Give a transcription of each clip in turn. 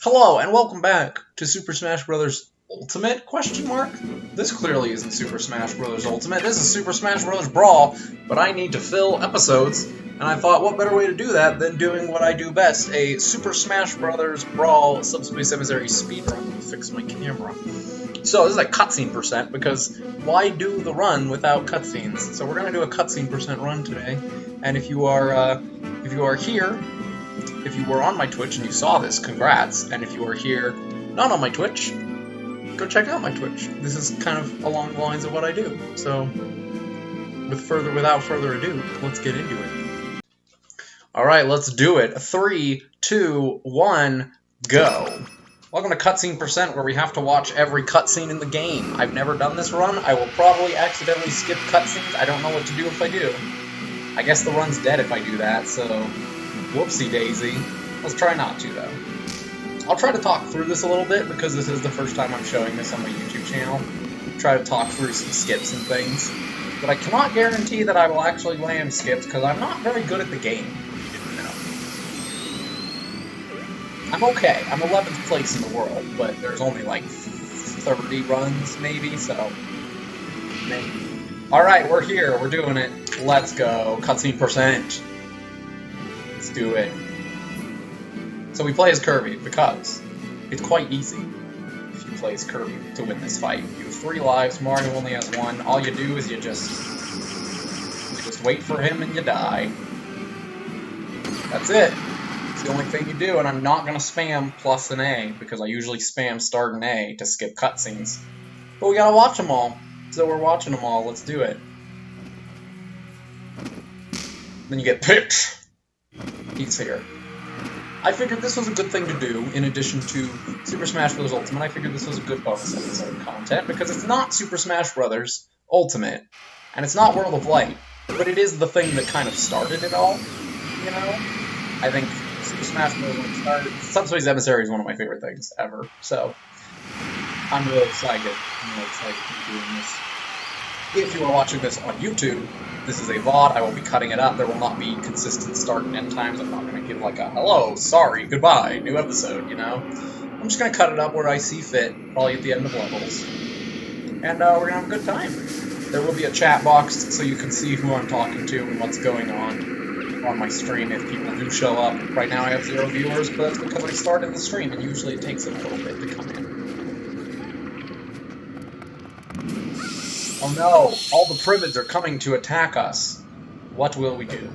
Hello and welcome back to Super Smash Bros. Ultimate? Question mark? This clearly isn't Super Smash Bros. Ultimate. This is Super Smash Bros. Brawl, but I need to fill episodes, and I thought what better way to do that than doing what I do best, a Super Smash Bros. Brawl Subspace Emissary speedrun. Let me fix my camera. So this is a cutscene percent, because why do the run without cutscenes? So we're gonna do a cutscene percent run today, and if you are here, if you were on my Twitch and you saw this, congrats. And if you are here not on my Twitch, go check out my Twitch. This is kind of along the lines of what I do. So, without further ado, let's get into it. Alright, let's do it. 3, 2, 1, go. Welcome to Cutscene Percent, where we have to watch every cutscene in the game. I've never done this run. I will probably accidentally skip cutscenes. I don't know what to do if I do. I guess the run's dead if I do that, so whoopsie daisy. Let's try not to, though. I'll try to talk through this a little bit, because this is the first time I'm showing this on my YouTube channel. Try to talk through some skips and things. But I cannot guarantee that I will actually land skips, because I'm not very good at the game. You know. I'm okay. I'm 11th place in the world, but there's only like 30 runs, maybe, so maybe. Alright, we're here. We're doing it. Let's go. Cutscene percent. Let's do it. So we play as Kirby, because it's quite easy if you play as Kirby to win this fight. You have 3 lives, Mario only has 1. All you do is you just wait for him and you die. That's it. It's the only thing you do, and I'm not going to spam plus an A, because I usually spam start an A to skip cutscenes. But we gotta watch them all, so we're watching them all. Let's do it. Then you get picked. He's here. I figured this was a good thing to do, in addition to Super Smash Bros. Ultimate. I figured this was a good bonus episode content, because it's not Super Smash Bros. Ultimate, and it's not World of Light, but it is the thing that kind of started it all, you know? I think Super Smash Bros. When it started, Subspace Emissary is one of my favorite things ever, so I'm really excited. I'm really excited to be doing this. If you are watching this on YouTube, this is a VOD. I will be cutting it up. There will not be consistent start and end times. I'm not going to give like a hello, sorry, goodbye, new episode, you know? I'm just going to cut it up where I see fit, probably at the end of levels. And we're going to have a good time. There will be a chat box so you can see who I'm talking to and what's going on my stream if people do show up. Right now I have 0 viewers, but that's because I started the stream, and usually it takes a little bit to come in. Oh no! All the Privids are coming to attack us. What will we do?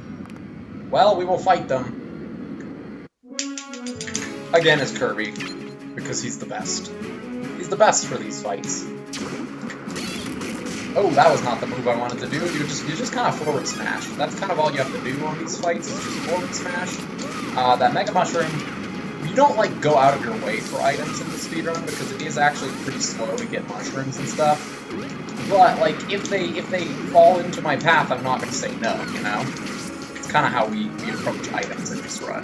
Well, we will fight them. Again, as Kirby, because he's the best. He's the best for these fights. Oh, that was not the move I wanted to do. You just kind of forward smash. That's kind of all you have to do on these fights, is just forward smash. That Mega Mushroom, you don't like go out of your way for items in the speedrun, because it is actually pretty slow to get mushrooms and stuff. But, like, if they fall into my path, I'm not going to say no, you know? It's kind of how we approach items in this run.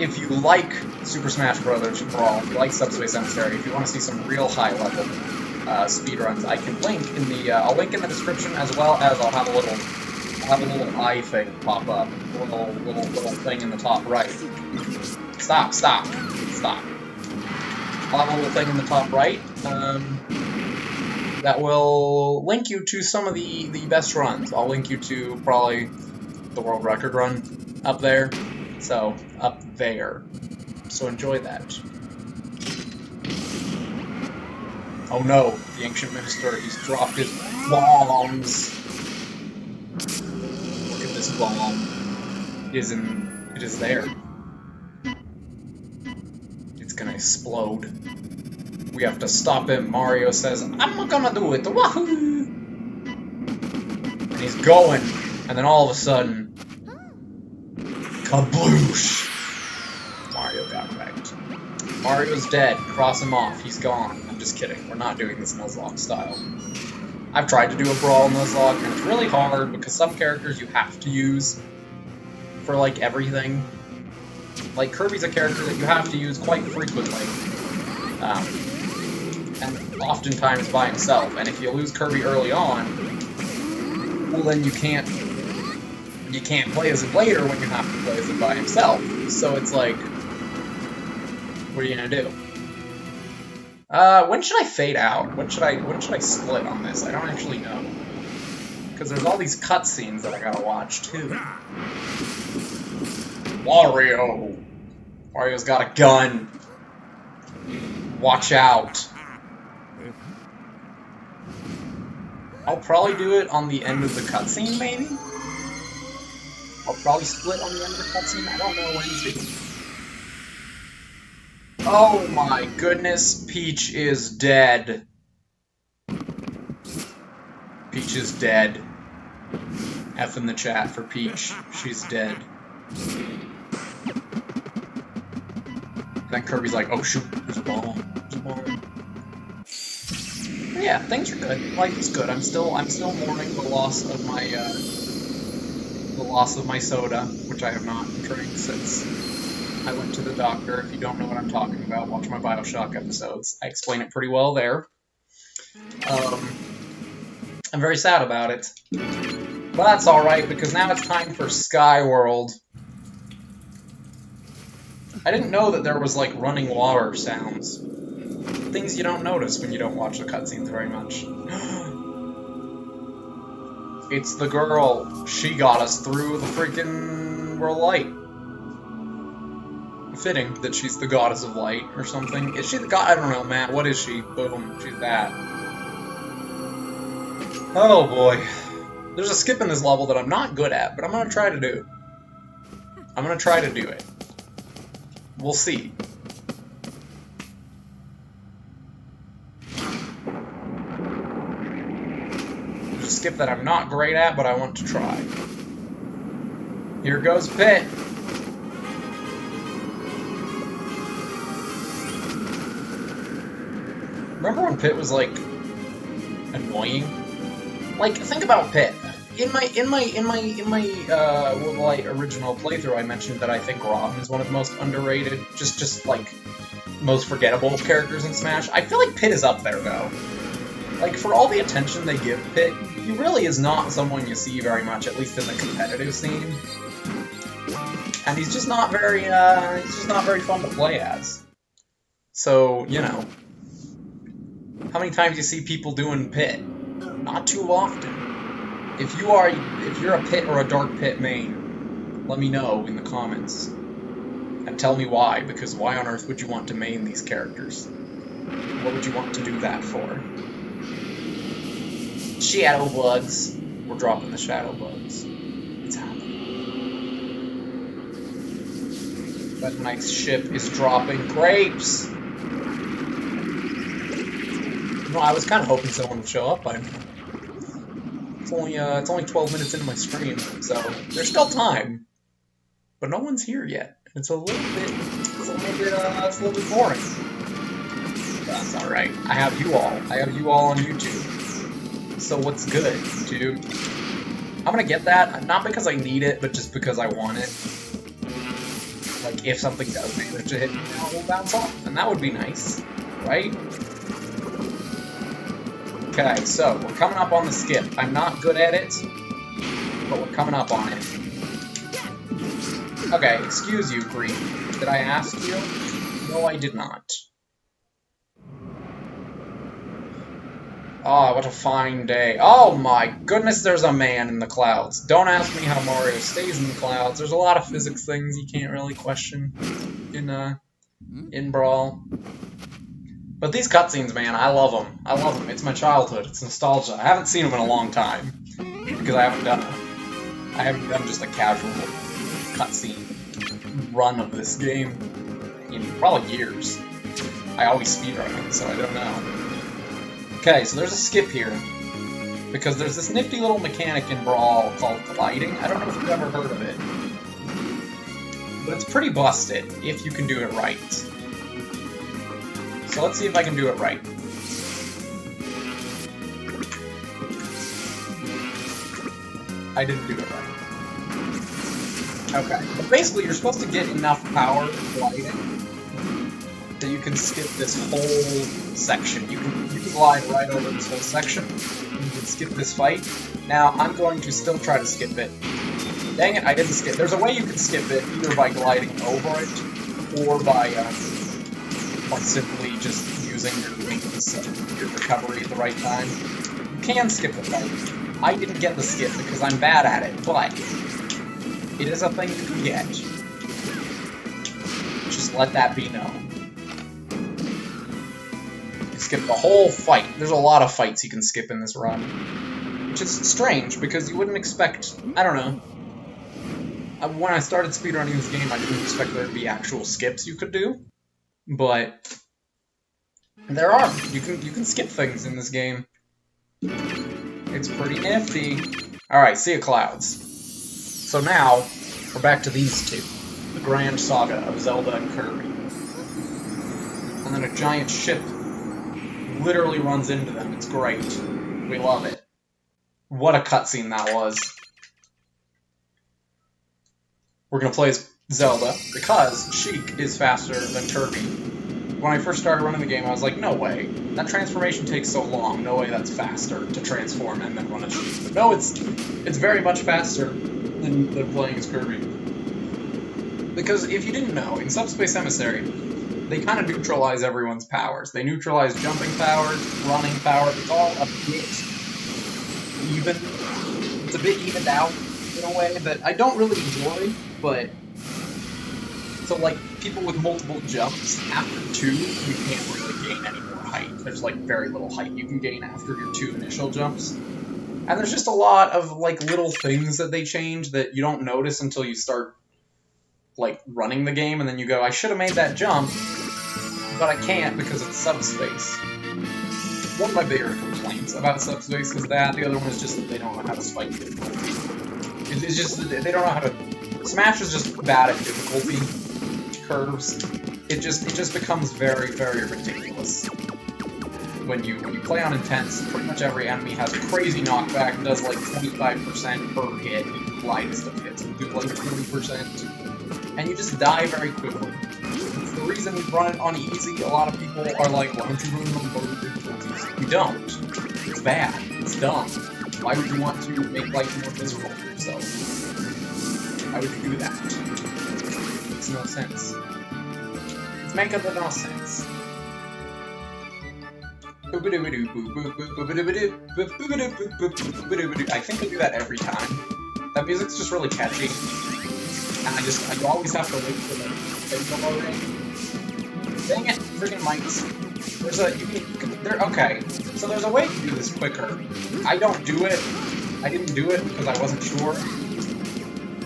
If you like Super Smash Bros. Brawl, if you like Subspace Emissary, if you want to see some real high-level speedruns, I can link in the, I'll link in the description, as well as I'll have a little eye thing pop up, a little thing in the top right. Stop. I'll have a little thing in the top right that will link you to some of the best runs. I'll link you to probably the world record run up there. So, up there. So enjoy that. Oh no, the Ancient Minister, he's dropped his bombs. Look at this bomb. It is there. It's gonna explode. We have to stop him. Mario says, I'm not gonna do it. Wahoo! And he's going, and then all of a sudden, kabloosh! Mario got wrecked. Mario's dead. Cross him off. He's gone. I'm just kidding. We're not doing this Nuzlocke style. I've tried to do a Brawl Nuzlocke, and it's really hard because some characters you have to use for, like, everything. Like, Kirby's a character that you have to use quite frequently. And oftentimes by himself. And if you lose Kirby early on, well then you can't you can't play as him later when you have to play as him by himself. So it's like, what are you gonna do? When should I fade out? When should I split on this? I don't actually know. Because there's all these cutscenes that I gotta watch too. Wario! Wario's got a gun. Watch out. I'll probably do it on the end of the cutscene, maybe? I'll probably split on the end of the cutscene. I don't know when to. Oh my goodness, Peach is dead. Peach is dead. F in the chat for Peach. She's dead. Then Kirby's like, oh shoot, there's a ball. There's a ball. Yeah, things are good. Life is good. I'm still mourning the loss of my soda, which I have not drank since I went to the doctor. If you don't know what I'm talking about, watch my Bioshock episodes. I explain it pretty well there. I'm very sad about it. But that's alright, because now it's time for Sky World. I didn't know that there was, like, running water sounds. Things you don't notice when you don't watch the cutscenes very much. It's the girl. She got us through the freaking world light. Fitting that she's the goddess of light or something. Is she the god? I don't know, Matt. What is she? Boom. She's that. Oh boy. There's a skip in this level that I'm not good at, but I'm gonna try to do. I'm gonna try to do it. We'll see. There's a skip that I'm not great at, but I want to try. Here goes Pit. Remember when Pit was, like, annoying? Like, think about Pit. In my World Light original playthrough, I mentioned that I think Robin is one of the most underrated, just like, most forgettable characters in Smash. I feel like Pit is up there, though. Like, for all the attention they give Pit, he really is not someone you see very much, at least in the competitive scene. And he's just not very fun to play as. So, you know. How many times do you see people doing Pit? Not too often. If you're a Pit or a Dark Pit main, let me know in the comments. And tell me why, because why on earth would you want to main these characters? What would you want to do that for? Shadow bugs. We're dropping the shadow bugs. It's happening. That nice ship is dropping grapes. No, I was kind of hoping someone would show up by now. It's only 12 minutes into my stream, so there's still time. But no one's here yet. It's a little bit boring. That's all right. I have you all. I have you all on YouTube. So what's good, dude? I'm gonna get that, not because I need it, but just because I want it. Like, if something does manage to hit me now, we'll bounce off, and that would be nice, right? Okay, so we're coming up on the skip. I'm not good at it, but we're coming up on it. Okay, excuse you, Green. Did I ask you? No, I did not. Ah, what a fine day. Oh my goodness, there's a man in the clouds. Don't ask me how Mario stays in the clouds. There's a lot of physics things you can't really question in Brawl. But these cutscenes, man, I love them. I love them. It's my childhood. It's nostalgia. I haven't seen them in a long time because I haven't done just a casual cutscene run of this game in probably years. I always speedrun it, so I don't know. Okay, so there's a skip here because there's this nifty little mechanic in Brawl called gliding. I don't know if you've ever heard of it, but it's pretty busted if you can do it right. So let's see if I can do it right. I didn't do it right. Okay. But basically, you're supposed to get enough power gliding that you can skip this whole section. You can glide right over this whole section. You can skip this fight. Now, I'm going to still try to skip it. Dang it, I didn't skip. There's a way you can skip it, either by gliding over it, or by simply just using your wings, your recovery at the right time. You can skip the fight. I didn't get the skip because I'm bad at it, but it is a thing you can get. Just let that be known. You skip the whole fight. There's a lot of fights you can skip in this run. Which is strange, because you wouldn't expect... I don't know. When I started speedrunning this game, I didn't expect there to be actual skips you could do. But... there are. You can skip things in this game. It's pretty nifty. Alright, Sea of Clouds. So now, we're back to these two. The grand saga of Zelda and Kirby. And then a giant ship literally runs into them. It's great. We love it. What a cutscene that was. We're gonna play as Zelda, because Sheik is faster than Kirby. When I first started running the game, I was like, no way. That transformation takes so long. No way that's faster to transform and then run as Sheik. But no, it's very much faster than playing as Kirby. Because if you didn't know, in Subspace Emissary, they kind of neutralize everyone's powers. They neutralize jumping powers, running power. It's all a bit even. It's a bit evened out in a way that I don't really enjoy, but... So, like, people with multiple jumps, after 2, you can't really gain any more height. There's, like, very little height you can gain after your 2 initial jumps. And there's just a lot of, like, little things that they change that you don't notice until you start, like, running the game, and then you go, I should have made that jump, but I can't because it's subspace. One of my bigger complaints about Subspace is that. The other one is just that they don't know how to spike difficulty. It's just that they don't know how to... Smash is just bad at difficulty curves. It just becomes very, very ridiculous. When you play on Intense, pretty much every enemy has a crazy knockback, does like 25% per hit, in the lightest of hits, and do like 40%, and you just die very quickly. It's the reason we run it on easy. A lot of people are like, why don't you run it on both difficulties? We don't. It's bad. It's dumb. Why would you want to make life more miserable for yourself? Why would you do that? Makes no sense. It's making no sense. I think I do that every time. That music's just really catchy. And I always have to wait for the loading. Dang it, freaking mics. There's a, okay, so there's a way to do this quicker. I don't do it. I didn't do it because I wasn't sure.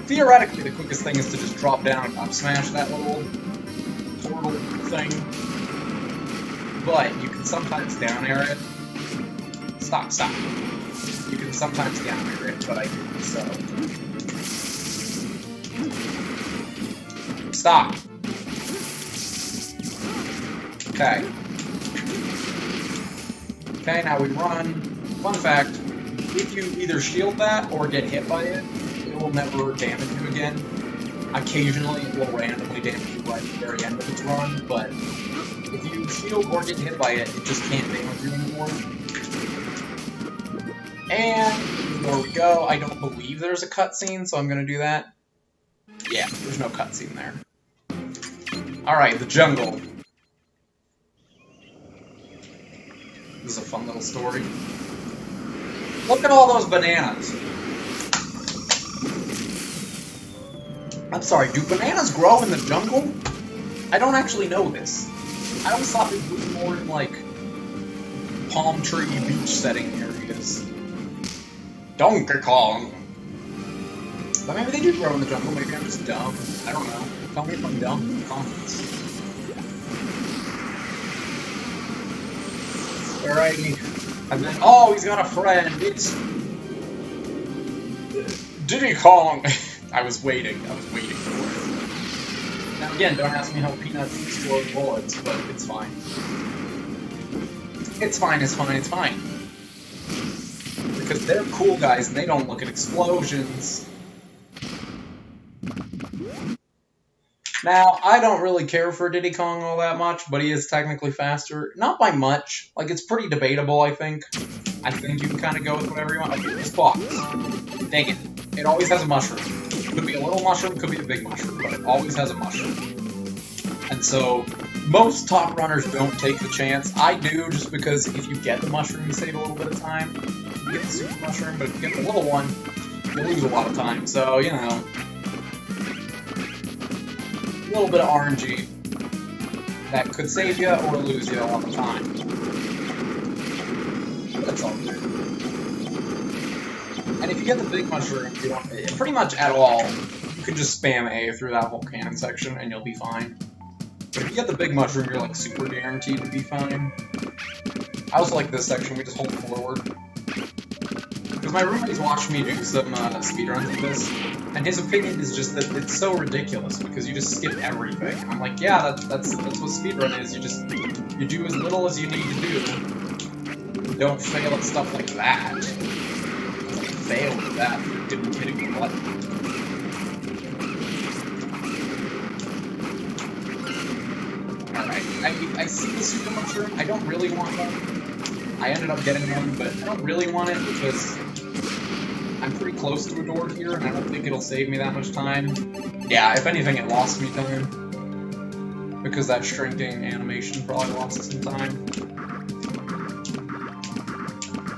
Theoretically, the quickest thing is to just drop down and up smash that little portal thing. But you can sometimes down air it. Stop. You can sometimes down air it, but I didn't, so. Stop. Okay. Okay, now we run. Fun fact, if you either shield that or get hit by it, it will never damage you again. Occasionally, it will randomly damage you right at the very end of its run, but if you shield or get hit by it, it just can't damage you anymore. And before we go, I don't believe there's a cutscene, so I'm gonna do that. Yeah, there's no cutscene there. Alright, the jungle. This is a fun little story. Look at all those bananas. I'm sorry, do bananas grow in the jungle? I don't actually know this. I always thought they grew more in, like, palm tree beach setting areas. Donkey Kong! But maybe they do grow in the jungle, maybe I'm just dumb. I don't know. Tell me if I'm dumb in the comments. Alrighty. And then, oh, he's got a friend! It's... Diddy Kong! I was waiting for it. Now again, don't ask me how peanuts explode bullets, but it's fine. It's fine. Because they're cool guys and they don't look at explosions. Now, I don't really care for Diddy Kong all that much, but he is technically faster. Not by much. Like, it's pretty debatable, I think. I think you can kind of go with whatever you want. Okay, this box. Dang it. It always has a mushroom. Could be a little mushroom, could be a big mushroom, but it always has a mushroom. And so, most top runners don't take the chance. I do, just because if you get the mushroom, you save a little bit of time. You get the super mushroom, but if you get the little one, you lose a lot of time. So, you know, a little bit of RNG that could save you or lose you a lot of time. That's all good. And if you get the big mushroom, you don't, pretty much at all, you can just spam A through that whole cannon section and you'll be fine. But if you get the big mushroom, you're like super guaranteed to be fine. I also like this section, we just hold forward. Because my roommate's watched me do some speedruns of this, and his opinion is just that it's so ridiculous because you just skip everything. And I'm like, yeah, that's what speedrun is. You do as little as you need to do. Don't fail at stuff like that. Like, fail at that for didn't hitting the button. Alright, I see the super mushroom. I don't really want one. I ended up getting one, but I don't really want it because I'm pretty close to a door here, and I don't think it'll save me that much time. Yeah, if anything, it lost me time. Because that shrinking animation probably lost some time.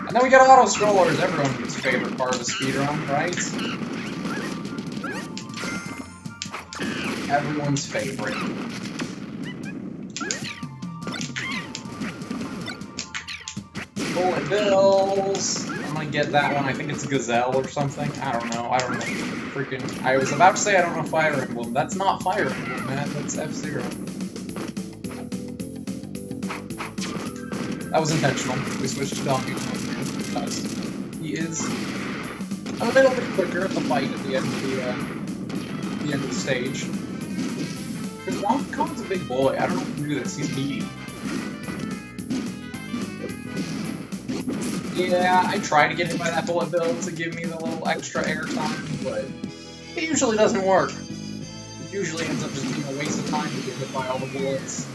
And then we got auto-scrollers, everyone's favorite part of the speedrun, right? Everyone's favorite. Bullet bills. I'm gonna get that one. I think it's Gazelle or something. I don't know. Freaking. I was about to say I don't know Fire Emblem. That's not Fire Emblem, man. That's F-Zero. That was intentional. We switched to Donkey Kong because he is a little bit quicker at the fight at the end of the end of the stage. Because Donkey Kong's a big boy. I don't know if he can do this. He's meaty. Yeah, I try to get hit by that bullet bill to give me the little extra air time, but it usually doesn't work. It usually ends up just being a waste of time to get hit by all the bullets.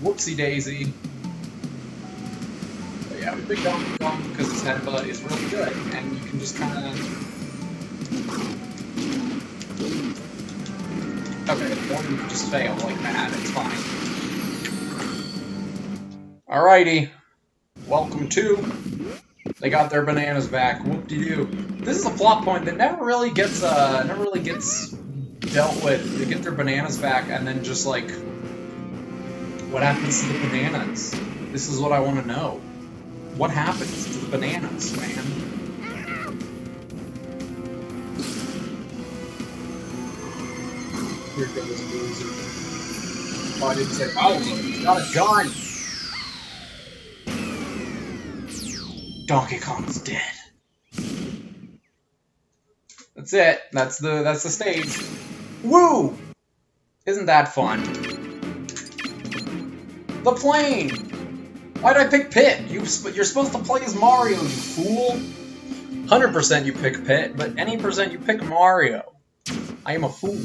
Whoopsie daisy. But yeah, with Big Donkey Kong, because his headbutt is really good, and you can just kind of... Okay, or you can just fail like that, it's fine. Alrighty. Welcome to. They got their bananas back. Whoop-de-doo. This is a plot point that never really gets dealt with. They get their bananas back, and then just like, what happens to the bananas? This is what I want to know. What happens to the bananas, man? Here goes Boozer. Oh, I didn't say Bowser. He's got a gun. Donkey Kong's dead. That's it. That's the stage. Woo! Isn't that fun? The plane! Why'd I pick Pit? You're supposed to play as Mario, you fool! 100% you pick Pit, but any percent you pick Mario. I am a fool.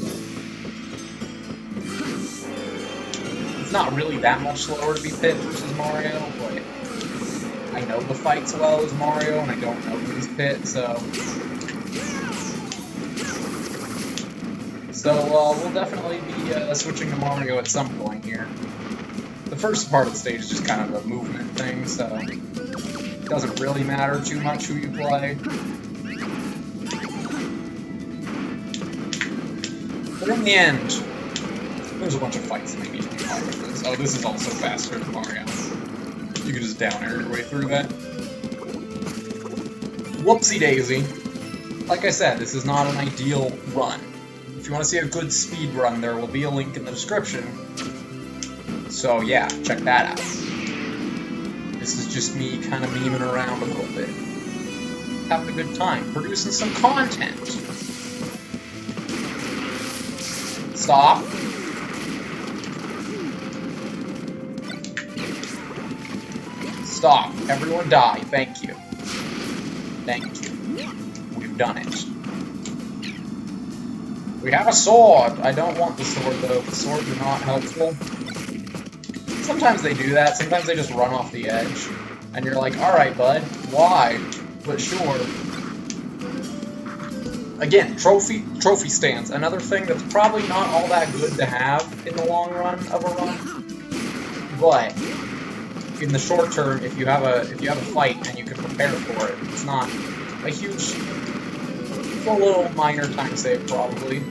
It's not really that much slower to be Pit versus Mario, but I know the fights well as Mario, and I don't know he's Pit, so... we'll definitely be switching to Mario at some point here. The first part of the stage is just kind of a movement thing, so... it doesn't really matter too much who you play. But in the end, there's a bunch of fights that make me hard with this. Oh, this is also faster than Mario. You can just down air your way through that. Whoopsie daisy. Like I said, this is not an ideal run. If you want to see a good speed run, there will be a link in the description. So yeah, check that out. This is just me kind of memeing around a little bit. Having a good time, producing some content. Stop. Stop. Everyone die. Thank you. Thank you. We've done it. We have a sword. I don't want the sword, though. The swords are not helpful. Sometimes they do that. Sometimes they just run off the edge. And you're like, alright, bud. Why? But sure. Again, trophy stands. Another thing that's probably not all that good to have in the long run of a run. But in the short term, if you have a fight and you can prepare for it, it's not a huge, it's a little minor time save probably.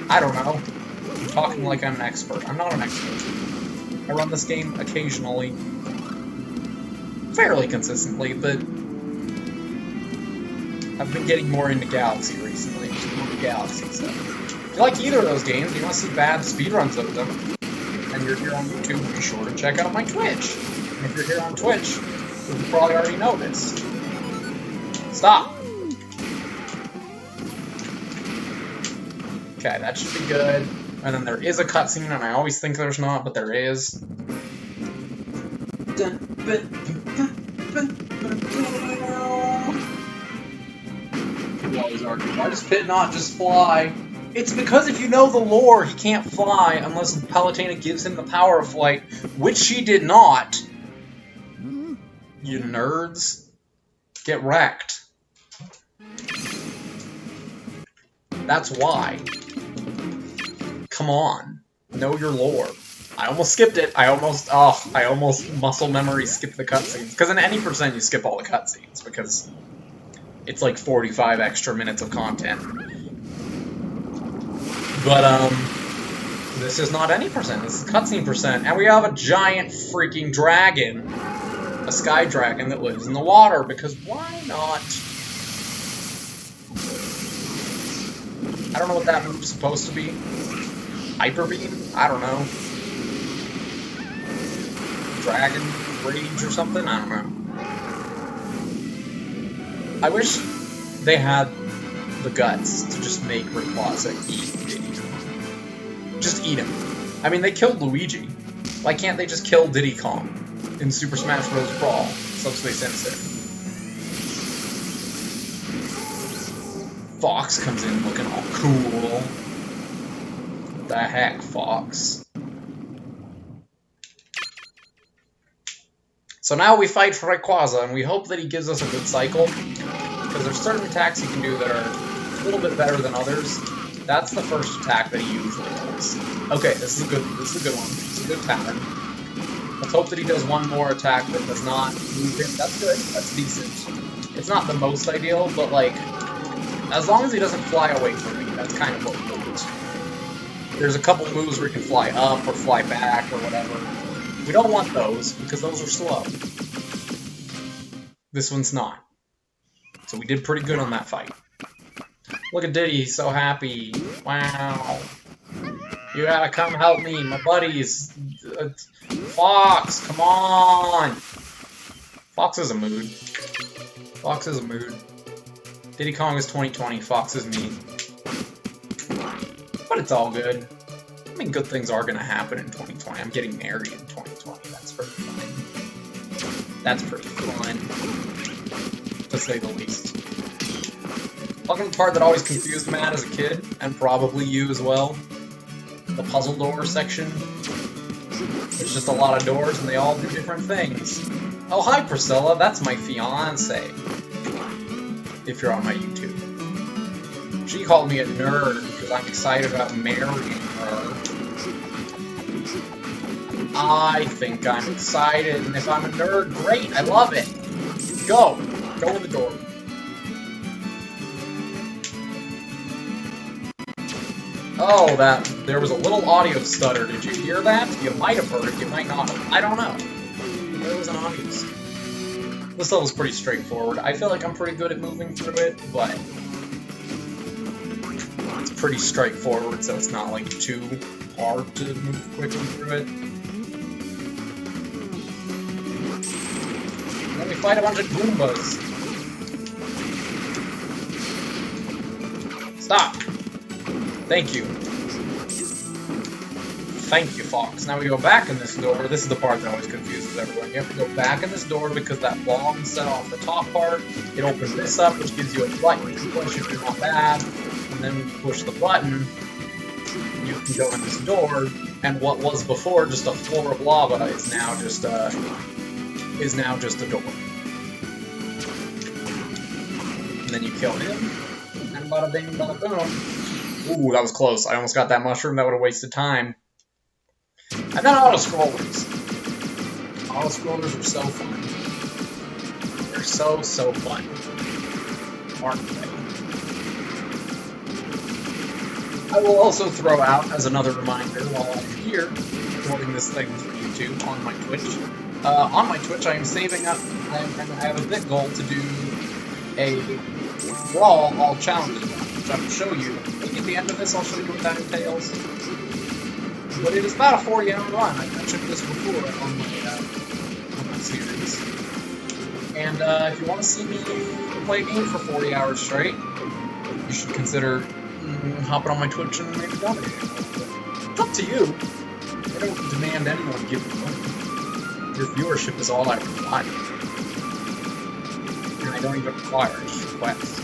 I don't know. I'm talking like I'm an expert. I'm not an expert. I run this game occasionally, fairly consistently, but I've been getting more into Galaxy recently. Galaxy stuff. If you like either of those games, you want to see bad speedruns of them, and you're here on YouTube, be sure to check out my Twitch. And if you're here on Twitch, you've probably already noticed. Stop! Okay, that should be good. And then there is a cutscene, and I always think there's not, but there is. Why does Pit not just fly? It's because if you know the lore, he can't fly unless Palutena gives him the power of flight, which she did not. You nerds. Get wrecked. That's why. Come on. Know your lore. I almost skipped it. I almost muscle memory skipped the cutscenes. Because in any percent you skip all the cutscenes, because it's like 45 extra minutes of content. But, this is not any percent, this is cutscene percent, and we have a giant freaking dragon. A sky dragon that lives in the water, because why not? I don't know what that move's supposed to be. Hyper Beam? I don't know. Dragon Rage or something? I don't know. I wish they had the guts to just make Rayquaza eat Diddy. Just eat him. I mean, they killed Luigi. Why can't they just kill Diddy Kong in Super Smash Bros. Brawl? Subspace Insect. Fox comes in looking all cool. What the heck, Fox? So now we fight for Rayquaza, and we hope that he gives us a good cycle, because there's certain attacks he can do that are a little bit better than others. That's the first attack that he usually does. Okay, this is a good one. This is a good pattern. Let's hope that he does one more attack that does not move him. That's good. That's decent. It's not the most ideal, but like, as long as he doesn't fly away from me, that's kind of what we want. There's a couple moves where he can fly up or fly back or whatever. We don't want those, because those are slow. This one's not. So we did pretty good on that fight. Look at Diddy, he's so happy. Wow. You gotta come help me, my buddies. Fox, come on. Fox is a mood. Fox is a mood. Diddy Kong is 2020, Fox is me. But it's all good. I mean, good things are gonna happen in 2020. I'm getting married in 2020. That's pretty fun. That's pretty fun. To say the least. Welcome to the part that always confused Matt as a kid, and probably you as well. The puzzle door section. There's just a lot of doors, and they all do different things. Oh, hi, Priscilla. That's my fiance. If you're on my YouTube. She called me a nerd because I'm excited about marrying her. I think I'm excited, and if I'm a nerd, great. I love it. Go. Go in the door. Oh, there was a little audio stutter. Did you hear that? You might have heard it, you might not have. I don't know. There was an audio stutter. This level's pretty straightforward. I feel like I'm pretty good at moving through it, but it's pretty straightforward, so it's not like too hard to move quickly through it. And then we fight a bunch of Goombas. Stop! Thank you. Thank you, Fox. Now we go back in this door. This is the part that always confuses everyone. You have to go back in this door because that long set off the top part. It opens this up, which gives you a button to push if you're not bad. And then when you push the button, you can go in this door. And what was before just a floor of lava is now just a door. And then you kill him. And bada bing, bada boom. Ooh, that was close. I almost got that mushroom. That would have wasted time. And then auto-scrollers. Auto-scrollers are so fun. They're so fun. Aren't they? I will also throw out, as another reminder, while I'm here, recording this thing for YouTube on my Twitch. On my Twitch, I am saving up, I have a bit goal to do a Brawl all challenges, which I will show you. Maybe at the end of this, I'll show you what that entails. But it is about a 40-hour run. I mentioned this before on my series. And if you want to see me play a game for 40 hours straight, you should consider hopping on my Twitch and maybe donating. It's up to you. I don't demand anyone give me money. Your viewership is all I require. And I don't even require, I just request.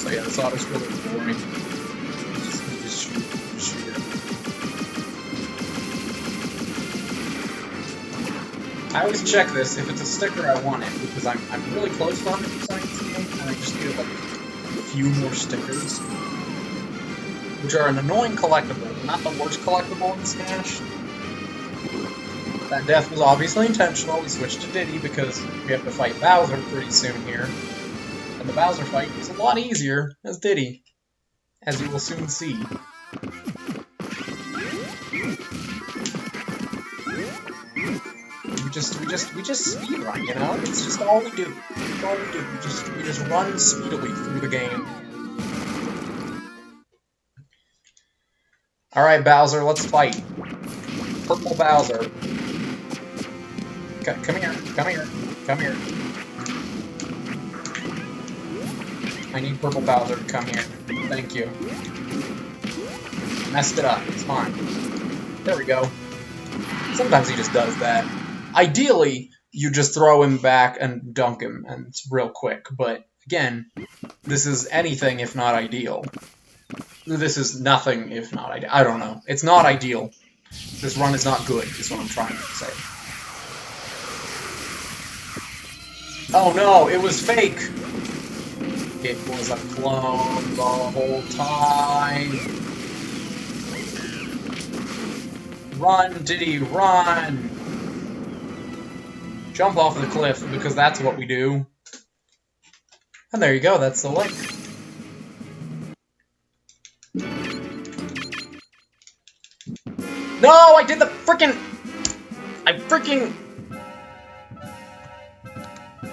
So yeah, this auto-scroller is boring. You just shoot it. I always check this. If it's a sticker, I want it, because I'm really close to 100% and I just need like a few more stickers. Which are an annoying collectible, not the worst collectible in Smash. That death was obviously intentional. We switched to Diddy because we have to fight Bowser pretty soon here. And the Bowser fight is a lot easier as Diddy, as you will soon see. We just speedrun, you know? It's just all we do. It's all we do. We just run speedily through the game. Alright, Bowser, let's fight. Purple Bowser. Come here, come here, come here. I need Purple Bowser to come here. Thank you. Messed it up, it's fine. There we go. Sometimes he just does that. Ideally, you just throw him back and dunk him, and it's real quick. But, again, this is anything if not ideal. This is nothing if not ideal. I don't know. It's not ideal. This run is not good, is what I'm trying to say. Oh no, it was fake! It was a clone the whole time! Run, Diddy, run! Jump off the cliff, because that's what we do. And there you go, that's the link. No, I did the frickin'...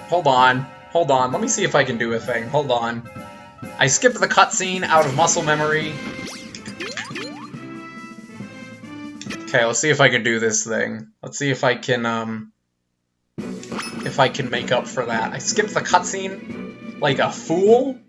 Hold on, let me see if I can do a thing, hold on. I skipped the cutscene out of muscle memory. Okay, let's see if I can do this thing. Let's see if I can make up for that. I skipped the cutscene like a fool.